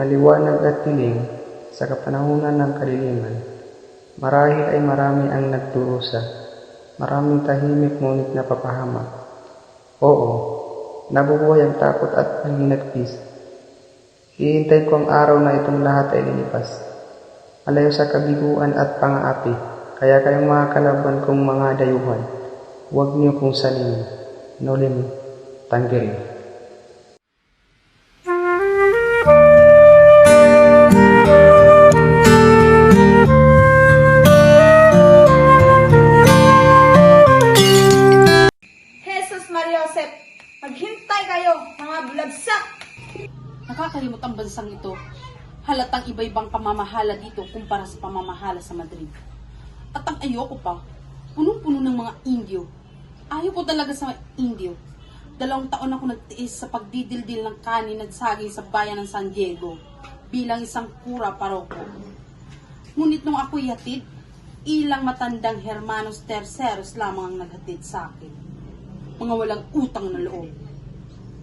mga liwanag at dilim sa kapanahunan ng kadiliman. Marahil ay marami ang nagdurusa, maraming tahimik ngunit napapahamak. Oo, nabubuhay ang takot at panghinagpis. Hihintay ko ang araw na itong lahat ay lilipas. Malayo sa kabiguan at pang-aapi, kaya kayong mga kalaban kong mga dayuhan, huwag niyo kong salinin. Nolim Tangerine. Jesus Maria Joseph, maghintay kayo, mga bulagsak! Nakakalimot ang bansang ito. Halatang iba-ibang pamamahala dito kumpara sa pamamahala sa Madrid. At ang ayoko pa, punong-puno ng mga Indio. Ayaw ko talaga sa Indio. 2 taon ako nagtiis sa pagdidildil ng kanin at saging sa bayan ng San Diego bilang isang kura paroko. Ngunit nung ako'y hatid, ilang matandang Hermanos Terceros lamang ang naghatid sa akin. Mga walang utang na loob.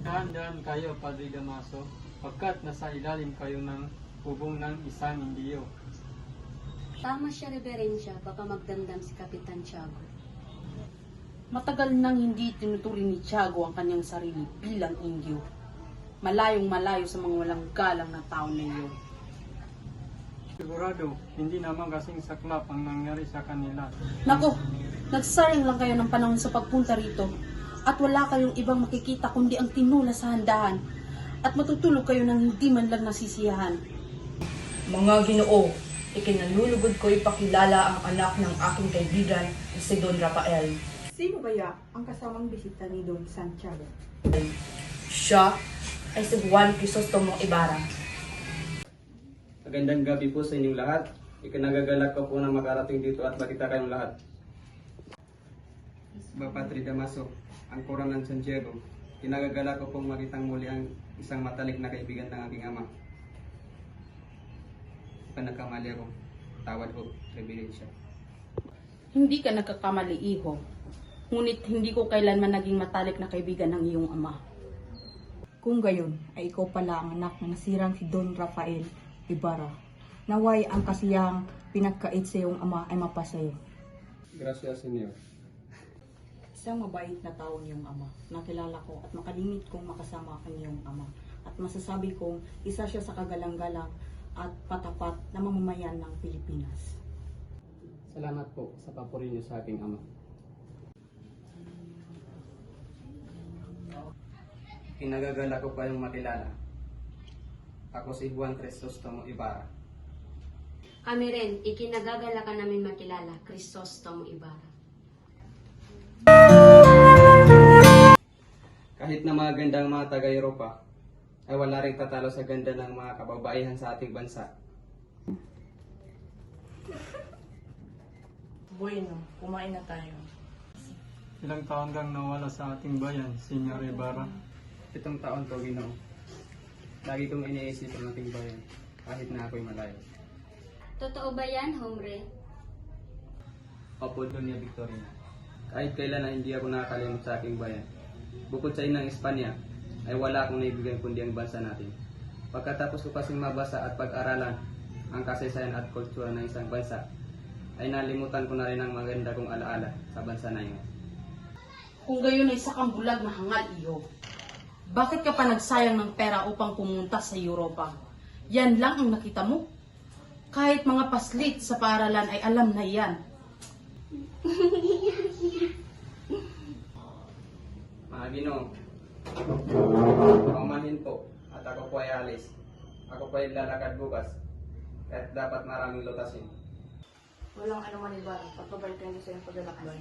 Dahan-dahan kayo, Padre Damaso, pagkat nasa ilalim kayo ng bubong ng isang Indiyo. Tama siya, Reverensya, baka magdamdam si Kapitan Tiago. Matagal nang hindi tinuturing ni Tiago ang kanyang sarili bilang Indio. Malayong malayo sa mga walang galang na tao na iyon. Sigurado, hindi naman kasing saklap ang nangyari sa kanila. Nako, nagsayang lang kayo ng panahon sa pagpunta rito at wala kayong ibang makikita kundi ang tinula sa handahan at matutulog kayo ng hindi man lang nasisiyahan. Mga Ginoo, ikinalulugod ko ipakilala ang anak ng aking kaibigan na si Don Rafael. Sino kaya ang kasamang bisita ni Don Santiago? Siya ay si Juan Crisostomo Ibarra. Magandang gabi po sa inyong lahat. Ikinagagalak ko po na makarating dito at makita kayong lahat. Padre Damaso, ang kura ng San Diego, kinagagalak ko pong makitang muli ang isang matalik na kaibigan ng aking ama. Nagkamali ako. Tawad ho, Reverensya. Hindi ka nagkakamali, iho. Ngunit hindi ko kailanman naging matalik na kaibigan ng iyong ama. Kung gayon, ay ikaw pala ang anak ng nasirang si Don Rafael Ibarra. Naway ang kasiyang pinagkait sa iyong ama ay mapasayo. Gracias, Senyor. Isang mabait na tao niyong ama. Nakilala ko at makalimit kong makasama ang iyong ama. At masasabi kong isa siya sa kagalang-galang at patapat na mamamayan ng Pilipinas. Salamat po sa papuri niyo sa aking ama. Kinagagalak ko kayong makilala. Ako si Juan Crisostomo Ibarra. Kami rin, ikinagagalakan namin makilala, Crisostomo Ibarra. Kahit na mga gandang mga taga-Europa, ay wala rin tatalo sa ganda ng mga kababaihan sa ating bansa. Bueno, kumain na tayo. Ilang taon kang nawala sa ating bayan, Senyor Ibarra. 7 taon po, Ginoo. Lagi kong iniisip ang ating bayan, kahit na ako'y malayo. Totoo ba yan, Hombre? Opo, Doña Victoria. Kahit kailan na hindi ako nakakalimot sa aking bayan. Bukod sa inang Espanya, ay wala akong naibigay kundi ang bansa natin. Pagkatapos ko kasing mabasa at pag-aralan ang kasaysayan at kultura ng isang bansa, ay nalimutan ko na rin ang maganda kong alaala sa bansa na iyon. Kung gayon ay isa kang bulag na hangal, iho. Bakit ka pa nagsayang ng pera upang pumunta sa Europa? Yan lang ang nakita mo? Kahit mga paslit sa paaralan ay alam na yan. Mga Ginoo, paumanhin po at ako po ay alis. Ako po ay lalakad bukas at dapat maraming lutasin. Walang anuman Ibarra, pagpabalikan ko sa iyong paglalakbay.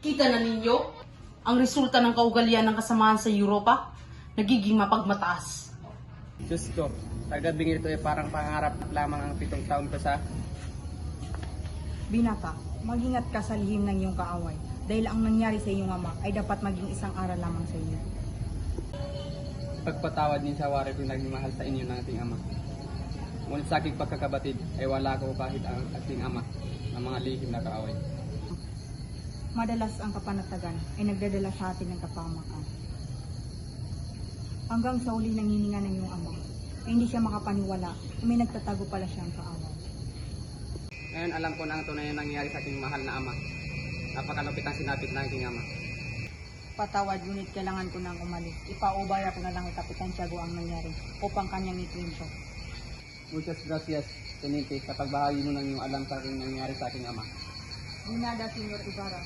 Kita na ninyo ang resulta ng kaugalian ng kasamaan sa Europa? Nagiging mapagmataas. Diyos ko, tagabing ito ay parang pangarap lamang ang 7 taon ko sa... Binata, mag-ingat ka sa lihim ng iyong kaaway. Dahil ang nangyari sa iyong ama ay dapat maging isang aral lamang sa iyo. Pagpatawad niyo sa wari kung naging mahal sa inyo ng ating ama. Ngunit sa aking pagkakabatid ay wala ko kahit ang ating ama ng mga lihim na kaaway. Madalas ang kapanatagan ay nagdadala sa atin ng kapamakan. Hanggang sa uli ng hininga ng iyong ama, na hindi siya makapaniwala na may nagtatago pala siyang kaaway. Ngayon alam ko na ang tunay na nangyayari sa aking mahal na ama. Napakalupit ang sinapit ng aking ama. Patawad, ngunit kailangan ko nang umalis. Ipaubaya ko na lang kay Kapitan Tiago ang nangyari upang kanyang ikwento. Muchas gracias, Teniente, sa pagbahagi mo ng iyong alam sa aking nangyayari sa aking ama. Di nada, Senyor Ibarra.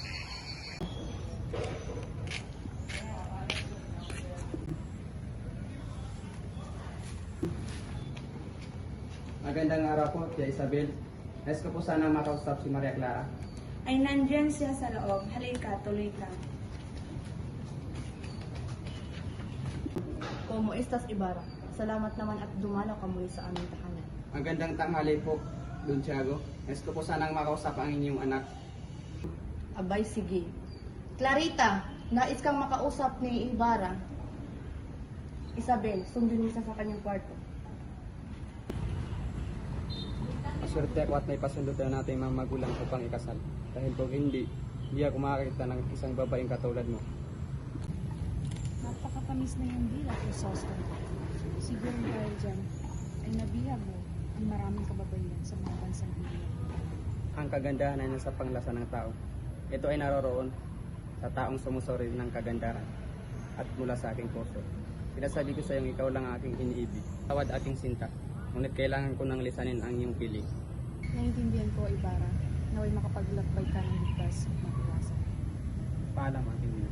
Magandang araw po, Tia Isabel. Nais ko po sana makausap si Maria Clara. Ay nandyan siya sa loob. Halika, tuloy ka. Como estas, Ibarra? Salamat naman at dumalaw ka muli sa aming tahanan. Magandang tanghali po, Don Tiago. Nais ko po sanang makausap ang inyong anak. Abay, sige. Clarita, nais kang makausap ni Ibarra. Isabel, sundin mo siya sa kanyang kwarto. Maswerte ako at may pasundutan natin mga magulang upang ikasal. Dahil kung hindi ako makakita ng isang babaeng katulad mo. Napakatamis na yung dila, Chrysostom. Siguro dahil dyan ay nabihag mo ang maraming kababaihan sa mga bansang India. Ang kagandahan ay nasa panglasa ng tao. Ito ay naroroon sa taong sumusuri ng kagandahan at mula sa aking puso. Sinasabi ko sa iyong ikaw lang ang aking iniibig. Tawad aking sinta, ngunit kailangan ko nang lisanin ang iyong piling. Naiintindihan ko, Ibarra, naway makapaglakbay ka ng ligtas at matiwasan. Paalam aking ina.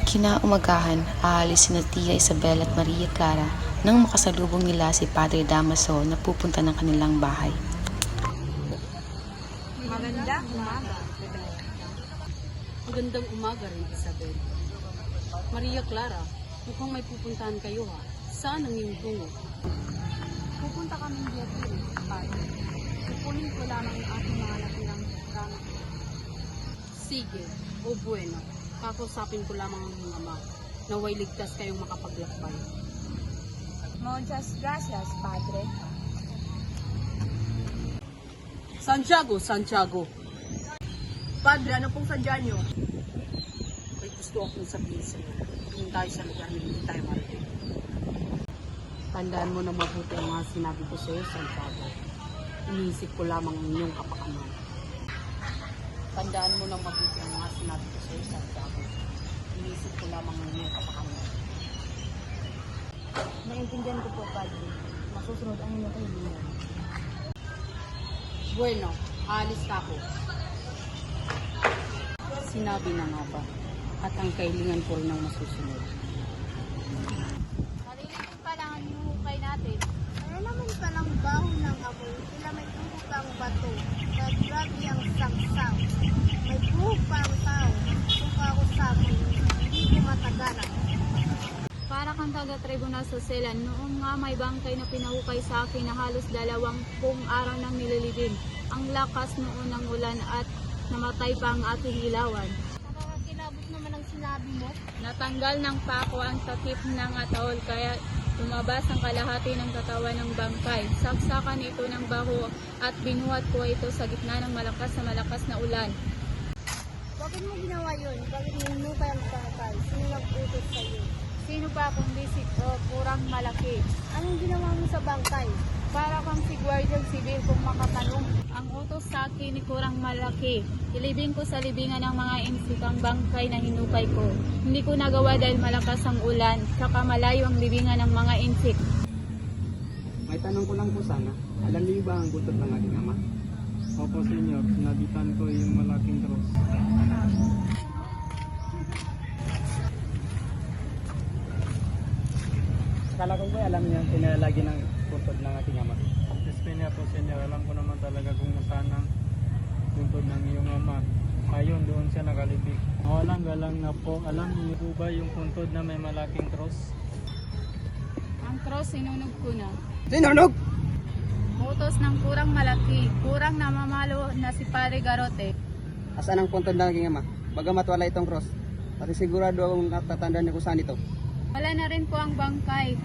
Kinaumagahan, aalis sina Tia Isabel at Maria Clara nang makasalubong nila si Padre Damaso na pupunta ng kanilang bahay. Maganda umaga. Magandang umaga rin, Isabel. Maria Clara, mukhang may pupuntahan kayo ha. Saan ang iyong tungo? Pupunta kaming Vietnam, Padre. Kukunin ko lamang ang aking mga natirang gamit. Sige, o bueno. Kakusapin ko lamang ang mga ama. Naway ligtas kayong makapaglakbay. Muchas gracias, Padre. Santiago! Padre, ano pong sadya niyo? May gusto akong sabihin sa iyo. Tingin tayo sa lugar na hindi tayo marinig. Tandaan mo na mabuti ang mga sinabi ko sa iyo, Santiago. Iniisip ko lamang ang iyong kapakanan. Tandaan mo na mabuti ang mga sinabi ko sa iyo, Santiago. Iniisip ko lamang ang iyong kapakanan. Naiintindihan ko po, Padre. Masusunod ang inyong kaibigan. Bueno, aalis na ako. Sinabi na nga ba? At ang kailangan ko rin ang masusunod. Narinig pa lang ang hinuhukay natin. Ano naman palang baho ng amoy? Sila may tuhog ang bato. Naggrabe ang sangsang. May buhok pa ang tao. Suka ako sa akin. Hindi ko matagalan. Para kang taga-tribo na sa Selan, noong nga may bangkay na pinahukay sa akin na halos 20 araw nang nililibing. Ang lakas noon ng ulan at namatay pa ang aking ilawan. Nakakakilabot naman ang sinabi mo. Natanggal ng pako ang takip ng atol kaya tumabas ang kalahati ng katawan ng bangkay. Saksakan ito ng baho at binuhat ko ito sa gitna ng malakas na ulan. Bakit mo ginawa yun? Bakit mo hinukay ang bangkay? Sino nag-utos sa iyo? Sino pa kung bisik o kurang malaki? Anong ginawa mo sa bangkay? Para kang si Guardian Civil kung makatanong. Ang utos sa akin ni kurang malaki. Ilibing ko sa libingan ng mga insik ang bangkay na hinukay ko. Hindi ko nagawa dahil malakas ang ulan, saka malayo ang libingan ng mga insik. May tanong ko lang po sana. Alam niyo ba ang butot ng aking ama? Opo, Senyor. Sinabitan ko yung malaking cross. Akala ko ba alam niyo ang pinalalagi ng butot ng aking ama? Espenya po, Senyor. Alam ko naman talaga kung nasaan ang buntod ng iyong ama. Ayun, doon siya nakalibig. Walang galang na po. Alam niyo po ba yung puntod na may malaking cross? Ang cross sinunog ko na. Sinunog! Utos ng kurang malaki, kurang namamalo na si Padre Garote. Asan ang puntod ng aking ama? Bagamat wala itong cross. Pati sigurado akong natatandaan niyo kung saan ito. Wala na rin po ang bangkay.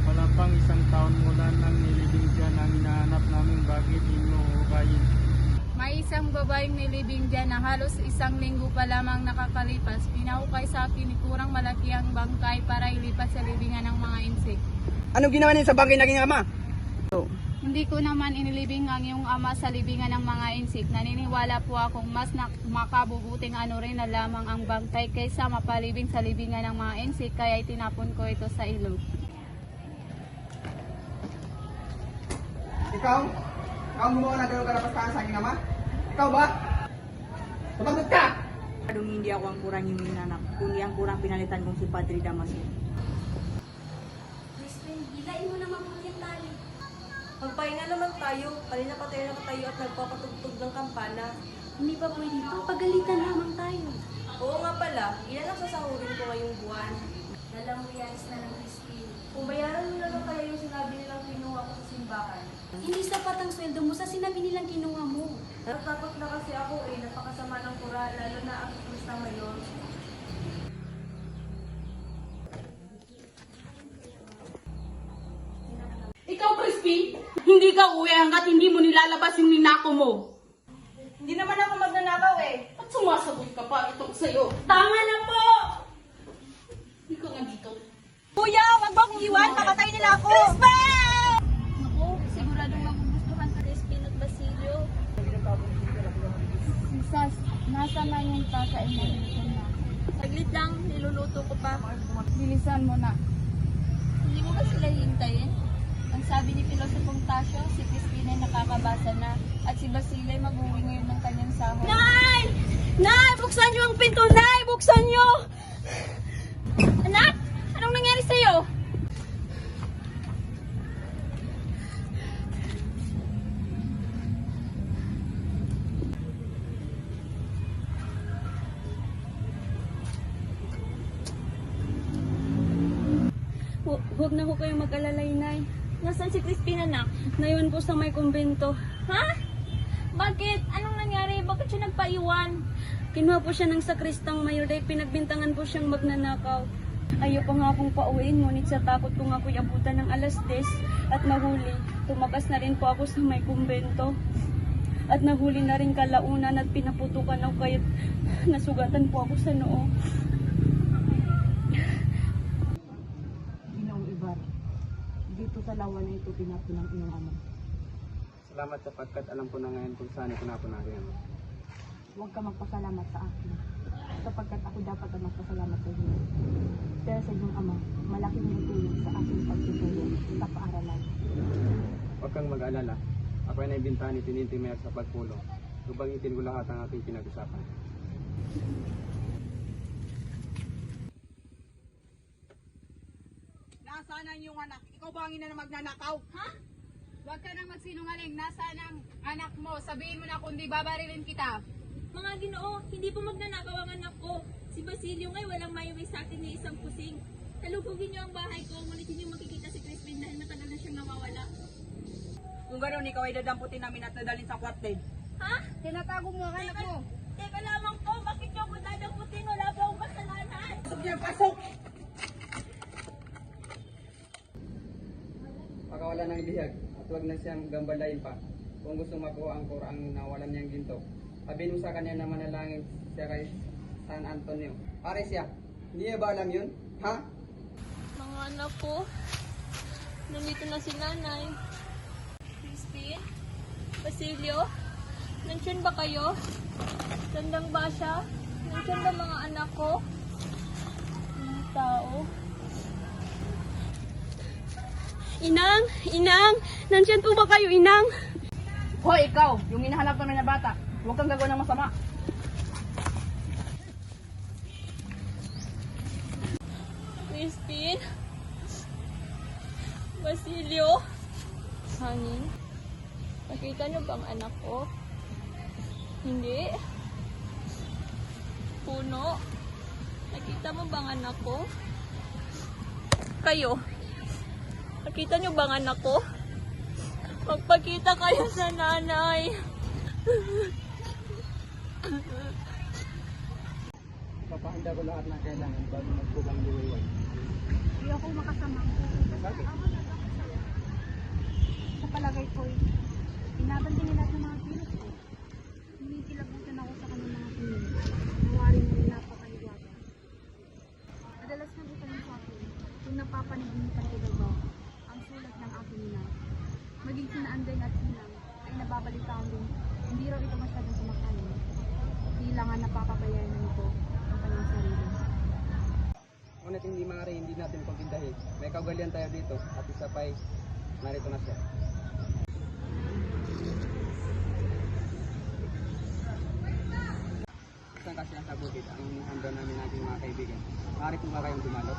Wala pang 1 taon mula nang nilibing dyan ang hinahanap namin bakit inyo hukayin. May isang babaeng nilibing dyan na halos 1 linggo pa lamang nakakalipas. Pinahukay sa akin ni kurang malaki ang bangkay para ilipat sa libingan ng mga insik. Anong ginawa niya sa bangkay naging ama? Hindi ko naman inilibing ang iyong ama sa libingan ng mga insik. Naniniwala po akong mas makabubuting ano rin na lamang ang bangkay kaysa mapalibing sa libingan ng mga insik, kaya itinapon ko ito sa ilog. Ikaw? Ikaw ang gumawa ng ganong karapastahan sa aking ama? Ikaw ba? Sumagot ka! Adong hindi ako ang kurang yung inanak, kundi ang kurang pinalitan kong si Padre Damaso. Crispin, hilain mo naman po yung tali. Magpahinga naman tayo. Kanina pa tayo nakatayo at nagpapatugtog ng kampana. Hindi pa pwede, papagalitan lamang tayo. Oo nga pala, ilan ang sasahurin ko ngayong buwan? 2 reals na lang, Crispin. Kung bayaran mo na lang kaya yung sinabi nilang kinuha ko sa simbahan. Hindi sapat ang sweldo mo sa sinabi nilang kinuha mo. Natatakot na kasi ako napakasama ng kura, lalo na ang Krista ngayon. Ikaw, Crispin, hindi ka uwi hanggat hindi mo nilalabas yung ninako mo. Hindi naman ako magnanakaw At sumasagot ka pa itong sa'yo. Tama na po! Hindi ka nga dito. Kuya, wag mo akong iwan, papatay nila ako! Naku, siguradong magugustuhan ka Crispin at Basilio. Sisas, nasa na yung kakainin na? Saglit lang, niluluto ko pa. Bilisan mo na. Hindi mo ba sila hintayin? Ang sabi ni Pilosopong Tasyo, si Crispin ay nakakabasa na at si Basilio ay mag-uwi ngayon ng kanyang sahod. Nay! Nay! Buksan niyo ang pinto! Nay! Buksan niyo! Anak! Anong nangyari sa'yo? Huwag na ho kayong mag-alala, Inay. Nasaan si Crispin, anak? Naiwan po sa may kumbento. Ha? Bakit? Anong nangyari? Bakit siya nagpaiwan? Kinuha po siya ng sakristang mayor dahil pinagbintangan po siyang magnanakaw. Ayaw pa nga akong pauwiin, ngunit sa takot ko nga ako'y abutan ng 10:00 at mahuli. Tumakas na rin po ako sa may kumbento. At nahuli na rin kalaunan at pinaputukan ako kaya't nasugatan po ako sa noo. Ginoong Ibar, dito sa lawa na ito tinapon ng iyong ama. Salamat sapagkat alam ko na ngayon kung saan itinapon natin ama. Huwag ka magpasalamat sa akin, sapagkat ako dapat ang magpasalamat sa iyo. Dahil sa iyong ama, malaking tulong sa aking pagtutulong sa paaralan. Huwag kang mag-alala. Ako ay naibintahan ni Teniente Mayor sa pagpulong. Tubangitin ko lahat ang ating pinag-usapan. Nasaan ang iyong anak? Ikaw ba ang ina na magnanakaw? Ha? Huwag ka nang magsinungaling. Nasaan ang anak mo? Sabihin mo na kundi babarilin kita. Mga Ginoo, hindi po magnanakaw ang anak ko. Si Basilio ngay walang mayuwi sa akin ni isang pusing. Talubugin niyo ang bahay ko, ngunit hindi makikita si Crispin dahil matagal na siyang nawawala. Kung gano'n, ikaw ay dadamputin namin at nadalhin sa kwartel. Ha? Tinatago mo ang anak mo. Teka lamang po, bakit niyo ako dadamputin? Wala pa akong kasalanan. Pasok niya, pasok! Pakawala ng bihag at huwag na siyang gambalayin pa. Kung gusto makuha ang Quran ang nawalan niyang ginto, sabihin mo sa kanya na manalangin siya kay San Antonio. Pare siya, hindi niya ba alam yun? Ha? Mga anak ko, nandito na si nanay. Crispin? Basilio? Nandiyan ba kayo? Tandang ba siya? Nandiyan ba mga anak ko? Mga tao? Inang! Inang! Nandiyan po ba kayo, Inang? Hoy, ikaw! Yung hinahanap namin na bata, huwag kang gagawa ng masama. Crispin? Basilio? Hangin? Nakita niyo bang anak ko? Hindi? Puno? Nakita mo bang anak ko? Kayo? Nakita niyo bang anak ko? Magpakita kayo sa nanay. Papahanda ko lahat na kailangan bago magpubang liwayway. Hindi ako makasama. Bakit? Sa palagay ko, inaban din nila ng mga kilos ko. pagkakabayanan ko ang kanyang sarili. Ngunit hindi maaari hindi natin pagpindahin. May kaugalian tayo dito at isa pa'y narito na siya. Saan kasi ang sabukit ang handa namin nating mga kaibigan? Maaari po ba kayong dumalo?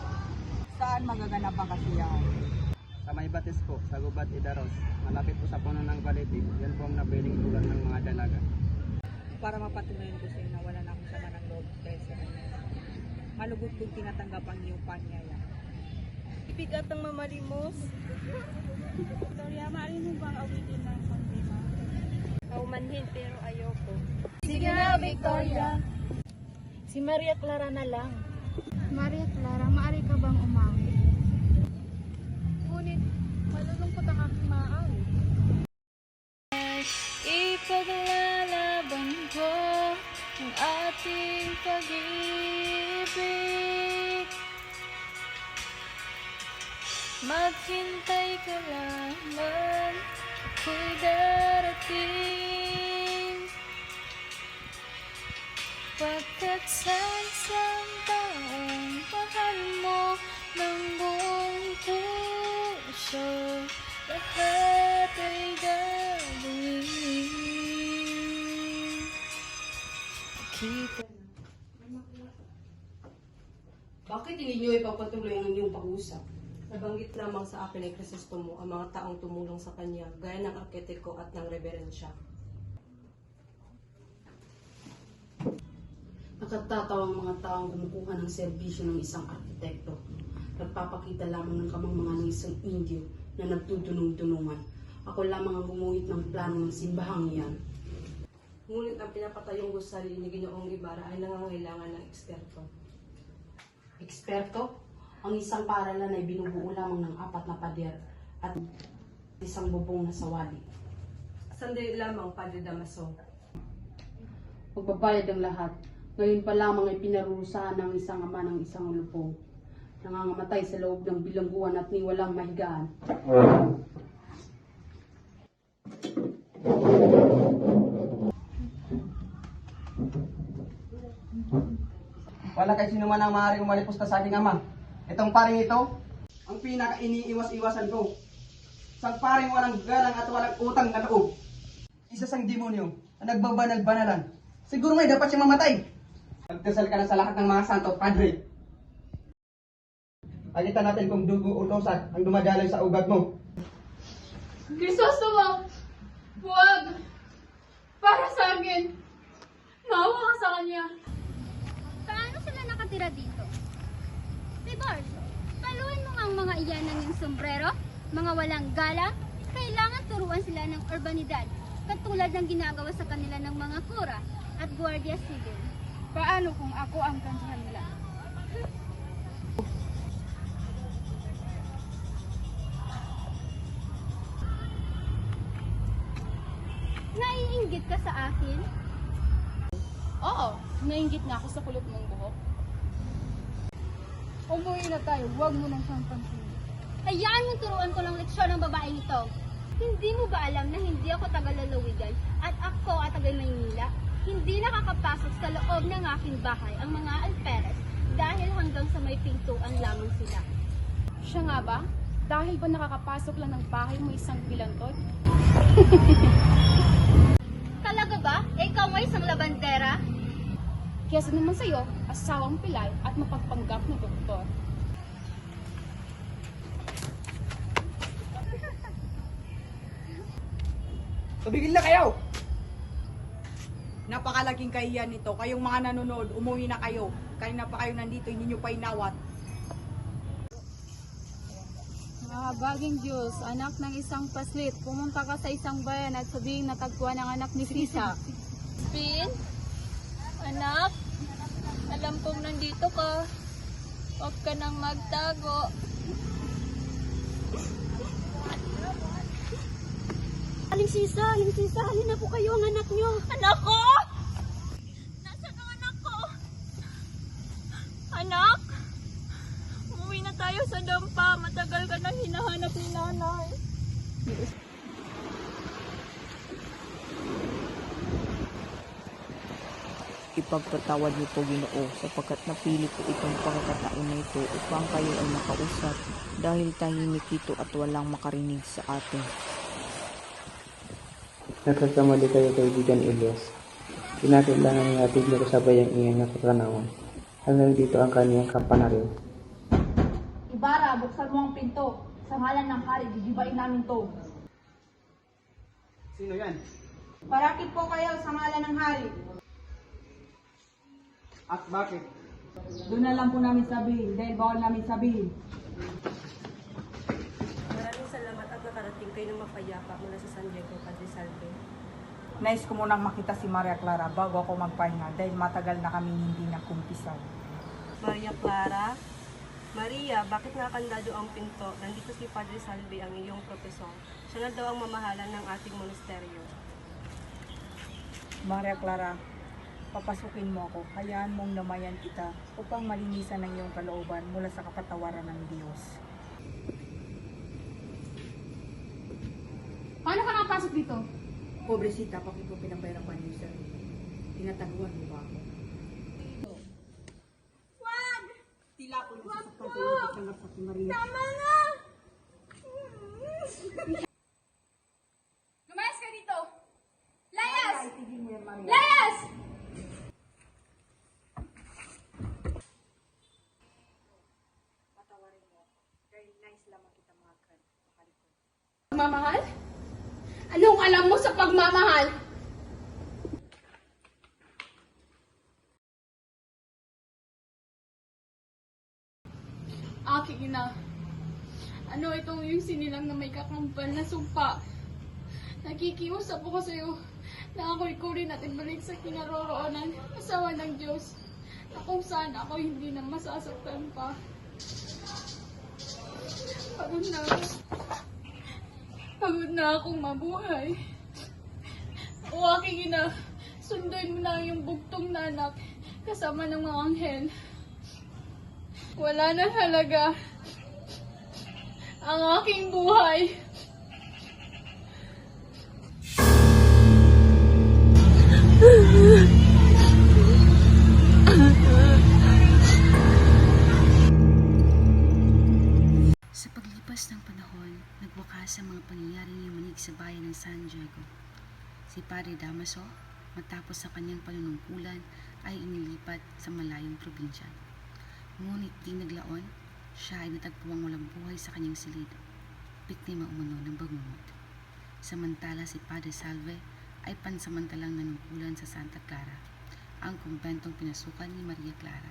Saan magaganap ang kasiyahan? Sa may batis po, sa Gubat Idaros, malapit po sa puno ng balete, yan po ang napiling lugar ng mga dalaga. Para mapatunayan ko sa iyo na wala na akong sama ng loob dahil sa kanya. Malugod kong tinatanggap ang iyong panyaya. Ibigat ang mamalimos. Victoria, maaari mo bang awitin ng pangdima? Kaumanhin pero ayoko. Sige na, Victoria! Si Maria Clara na lang. Maria Clara, maaari ka bang umawi? Ngunit, malulungkot ang aking maaari. Ipaglalaban ko ang ating pag-ibig. Maghintay ka lamang, ako'y darating. Pagkat sa isang taong mahal mo ng buong puso, lahat ay gagawin. Bakit hindi niyo ipagpatuloy ang inyong pag-usap? Nabanggit lamang sa akin ay Crisostomo ang mga taong tumulong sa kanya, gaya ng arketiko at ng reverensya. Nakatatawa ang mga taong kumukuha ng serbisyo ng isang arkitekto. Nagpapakita lamang ng kamangmangan ng isang Indio na nagtudunong-dunungan. Ako lamang ang gumuhit ng plano ng simbahang iyan. Ngunit ang pinapatayong gusali ni Ginoong Guevara ay nangangailangan ng eksperto. Eksperto? Ang isang paaralan ay binubuo lamang ng 4 na pader at isang bubong na sawali. Sandali lamang, Padre Damaso. Magbabayad ang lahat. Ngayon pa lamang ay pinarurusahan ng isang ama ng isang lupong. Nangangamatay sa loob ng bilangguan at ni walang mahigaan. Wala kay sino man ang maaaring umalipusta sa aking ama. Itong paring ito, ang pinaka-iniiwas-iwasan ko. Isang paring walang galang at walang utang na loob. Isa sang demonyo na nagbabanal-banalan. Siguro ngay dapat siya mamatay. Magdasal ka na sa lahat ng mga santo, Padre. Pakita natin kung dugo utosan ang dumadaloy sa ugat mo. Crisostomo! Huwag! Para sa akin! Maawa ka sa kanya! Paano sila nakatira dito? Ribard, paluin mo nga ang mga iyan ng yung sombrero, mga walang galang. Kailangan turuan sila ng urbanidad, katulad ng ginagawa sa kanila ng mga kura at Guardia Civil. Paano kung ako ang kansahan nila? Naiinggit ka sa akin? Oo, nainggit na ako sa kulot mong buhok. Umuwi na tayo, huwag mo nang siyang pansinin. Hayaan mo turuan ko ng leksyon ng babaeng ito. Hindi mo ba alam na hindi ako taga-lalawigan at ako at taga-Maynila? Hindi nakakapasok sa loob ng aking bahay ang mga alperes dahil hanggang sa may pintuan lamang sila. Siya nga ba? Dahil ba nakakapasok lang ng bahay mo isang bilantod? Talaga ba? Ikaw ay isang labandera? Kesa naman sa'yo, asawang pilay at mapagpanggap na doktor. Tumigil na kayo! Napakalaking kahiyan nito. Kayong mga nanonood, umuwi na kayo. Kanina pa kayo nandito, hindi nyo pa inawat. Mga baging Diyos, anak ng isang paslit, pumunta ka sa isang bayan at sabihin natagpuan ang anak ni Sisa. Pin? Anak? Alam kong nandito ka. Huwag ka nang magtago. Aling Sisa, halin na po kayo ang anak nyo. Anak ko? Nasaan ang anak ko? Anak? Umuwi na tayo sa dampa. Matagal ka nang hinahanap ni nanay. ipagpatawad niyo po, Ginoo, sapagkat napili ko itong pagkakataon na ito upang kayo ay makausap dahil tahimik ito at walang makarinig sa atin. Nagkakamali kayo, kaibigan Elias. Kinakailangan ng ating nakasabay ang iyong nakakanawan. Hanggang dito ang kaniyang kapanariw. Ibarra, buksan mo ang pinto. Sa ngalan ng hari, gigibain namin to. Sino yan? Parakit po kayo sa ngalan ng hari. At bakit? Doon na lang po namin sabihin dahil bawal namin sabihin. Maraming salamat at nakarating kayo ng mapayapa mula sa San Diego, Padre Salve. Nais ko munang makita si Maria Clara bago ako magpahinga dahil matagal na kami hindi nakumpisal. Maria Clara? Maria, bakit nakakandado ang pinto? Nandito si Padre Salve, ang iyong profesor. Siya na daw ang mamahalan ng ating monasteryo. Maria Clara, papasukin mo ako. Hayaan mong namayan kita upang malinisan ang iyong kalooban mula sa kapatawaran ng Diyos. Paano ka nakapasok dito? Pobresita, bakit ko pinapahirapan niyo sa tinataguan mo ba ako? Tila ko yung sasaktan sa iyo pagtanggap sa Maria. Tama na! Lumayas ka dito! Layas! Ay, tigil mo yan, Maria. Layas! Patawarin mo ako. Dahil nice lamang kita makalikod. Pagmamahal? Anong alam mo sa pagmamahal? Aking ina, ano itong yung sinilang na may kakampal na sumpa? Nakikiusap ako sa'yo na ako'y kurin at ibalik sa kinaroroonan, asawa ng Diyos, na kung saan ako hindi na masasaktan pa. Pagod na ako. Pagod na akong mabuhay. O aking ina, sunduin mo na yung bugtong na anak kasama ng mga anghel. Wala na halaga ang aking buhay. Sa paglipas ng panahon, nagwakas ang mga pangyayaring yumanig sa bayan ng San Diego. Si Padre Damaso, matapos sa kanyang panunungkulan, ay inilipat sa malayong probinsya. Ngunit di naglaon, siya ay natagpuang walang buhay sa kanyang silid, biktima umano ng bangungot. Samantala si Padre Salve ay pansamantalang nanungkulan sa Santa Clara, ang kumbentong pinasukan ni Maria Clara.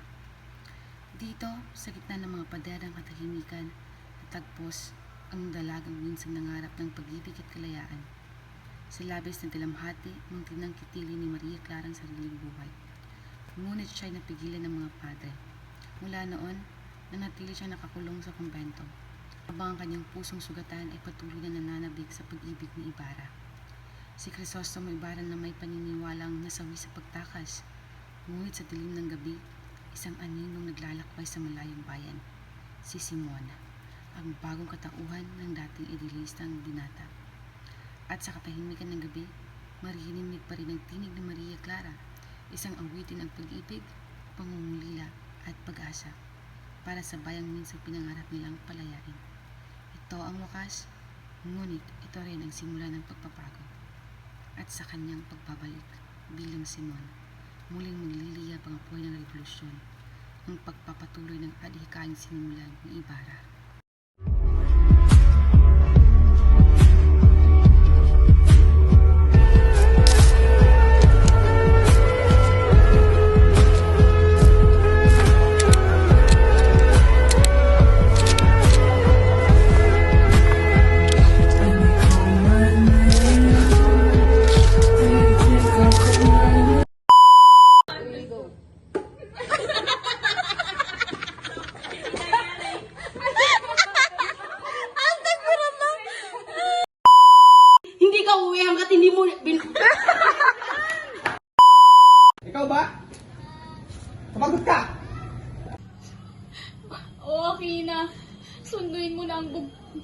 Dito, sa gitna ng mga pader ng katahimikan, natagpos ang dalagang minsan nangarap ng pag-ibig at kalayaan. Sa labis ng dalamhati, munting nang kitili ni Maria Clara ang sariling buhay. Ngunit siya ay napigilan ng mga padre. Mula noon, nanatili siya nakakulong sa kumbento, habang ang kanyang pusong sugatan ay patuloy na nananabik sa pag-ibig ni Ibarra. Si Crisostomo Ibarra na may paniniwalang nasawi sa pagtakas, ngunit sa dilim ng gabi, isang aninong naglalakbay sa malayong bayan, si Simona, ang bagong katauhan ng dating idealistang binata. At sa katahimikan ng gabi, maririnig pa rin ang tinig ni Maria Clara, isang awitin ng pag-ibig, pangungulila at pag-asa para sa bayang minsang pinangarap nilang palayain. Ito ang wakas, ngunit ito rin ang simula ng pagpapago. At sa kanyang pagbabalik bilang Simon, muling magliliyab ang apoy ng revolusyon, ang pagpapatuloy ng adhikaing sinimulan ni Ibarra. Hindi ka uwi hanggat hindi mo Ikaw ba? Kapagot ka! O aking ina, sunduin mo na ang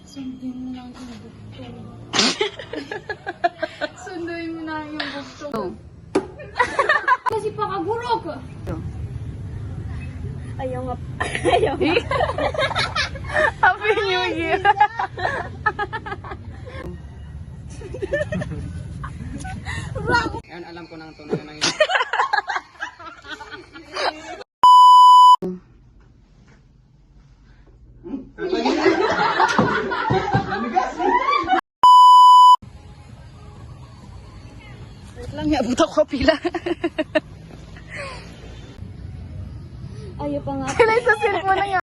Sunduin mo na ang iyong bugtong. Sunduin mo na ang iyong bugtong. Kasi Magurok! Ayaw nga. Ayaw nga. Happy New Year! Ngayon alam ko ng tunay na Lang niya, buta ko pila. Ayaw pa nga. Kailan sa cellphone na yan?